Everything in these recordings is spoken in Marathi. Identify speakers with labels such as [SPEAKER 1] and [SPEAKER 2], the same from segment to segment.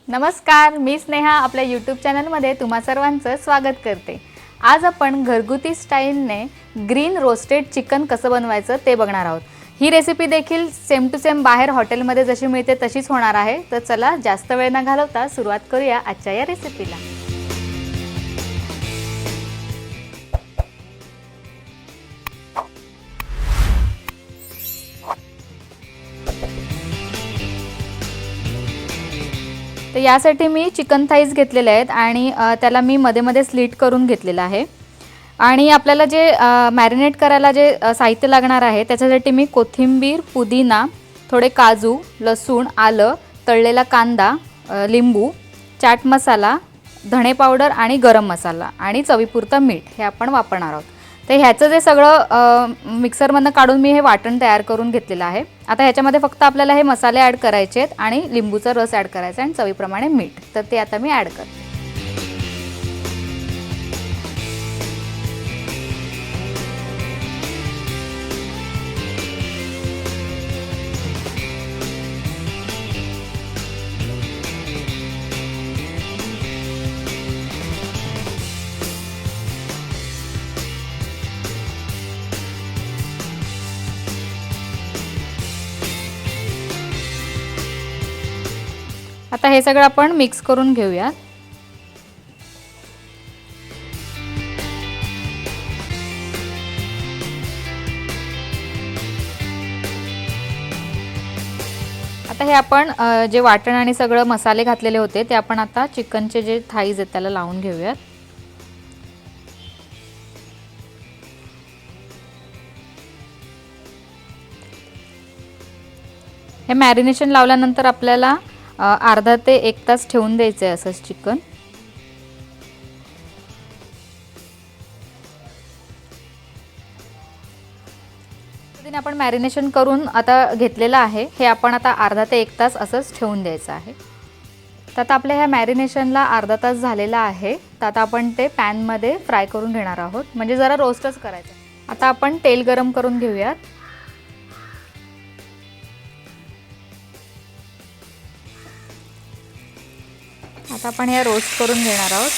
[SPEAKER 1] नमस्कार, मी स्नेहा आपल्या यूट्यूब चॅनलमध्ये तुम्हा सर्वांचं स्वागत करते। आज आपण घरगुती स्टाईलने ग्रीन रोस्टेड चिकन कसं बनवायचं ते बघणार आहोत। ही रेसिपी देखील सेम टू सेम बाहेर हॉटेलमध्ये जशी मिळते तशीच होणार आहे। तर चला जास्त वेळ न घालवता सुरुवात करूया आजच्या या रेसिपीला। तर यासाठी मी चिकन थाईज घेतलेले आहेत आणि त्याला मी मध्ये मध्ये स्लिट करून घेतलेला आहे। आणि आपल्याला जे मॅरिनेट करायला जे साहित्य लागणार आहे त्याच्यासाठी मी कोथिंबीर, पुदिना, थोडे काजू, लसूण, आलं, तळलेला कांदा, लिंबू, चाट मसाला, धणे पावडर आणि गरम मसाला आणि चवीपुरतं मीठ हे आपण वापरणार आहोत। तर ह्याचं जे सगळं मिक्सरमधून काढून मी हे वाटण तयार करून घेतलेलं आहे। आता ह्याच्यामध्ये फक्त आपल्याला हे मसाले ॲड करायचे आहेत आणि लिंबूचा रस ॲड करायचा आणि चवीप्रमाणे मीठ। तर ते आता मी ॲड करते। आता हे सगळं आपण मिक्स करून घेऊया। आता हे आपण जे वाटण आणि सगळं मसाले घातलेले होते ते आपण आता चिकनचे जे थाईज आहेत त्याला लावून घेऊया। हे मॅरिनेशन लावल्यानंतर आपल्याला अर्धा ते 1 तास ठेवून द्यायचं आहे असंच चिकन। आपण मॅरिनेशन करून आता घेतलेलं आहे। हे आपण आता अर्धा ते 1 तास असंच ठेवून द्यायचं आहे। तर आता आपल्या ह्या मॅरिनेशनला अर्धा तास झालेला आहे। तर आता आपण ते पॅनमध्ये फ्राय करून घेणार आहोत, म्हणजे जरा रोस्टच करायचं। आता आपण तेल गरम करून घेऊयात। आता आपण हे रोस्ट करून घेणार आहोत।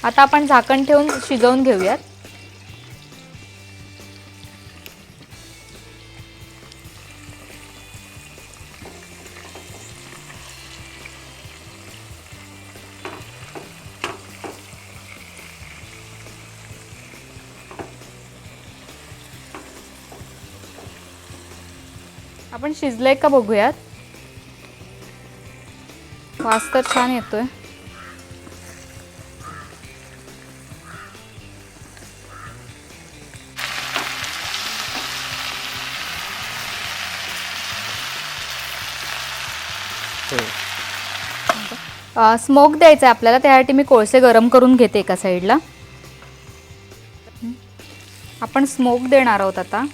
[SPEAKER 1] आता आपण झाकण ठेवून शिजवून घेऊयात। आपण शिजलंय का बघूयात। वास तर छान येतोय। स्मोक द्यायचा आहे आपल्याला, त्यासाठी मी कोळसे गरम करून घेते एका साईडला। आपण स्मोक देणार आहोत आता।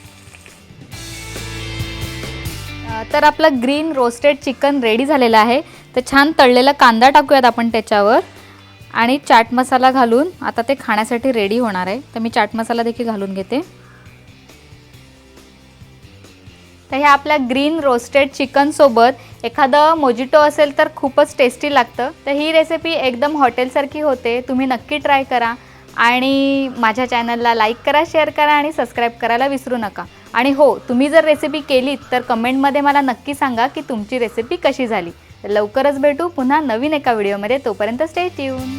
[SPEAKER 1] तर आपला ग्रीन रोस्टेड चिकन रेडी झालेला आहे। तर छान तळलेला कांदा टाकूयात आपण त्याच्यावर आणि चाट मसाला घालून आता ते खाण्यासाठी रेडी होणार आहे। तर मी चाट मसाला देखील घालून घेते। तर हे आपल्या ग्रीन रोस्टेड चिकन सोबत एखादं मोजिटो असेल तर खूपच टेस्टी लागतं। तर ही रेसिपी एकदम हॉटेलसारखी होते, तुम्ही नक्की ट्राय करा आणि माझ्या चॅनलला लाईक करा, शेअर करा आणि सबस्क्राईब करायला विसरू नका। आणि हो, तुम्ही जर रेसिपी केलीत तर कमेंटमध्ये मला नक्की सांगा की तुमची रेसिपी कशी झाली। तर लवकरच भेटू पुन्हा नवीन एका व्हिडिओमध्ये, तोपर्यंत स्टे ट्यून।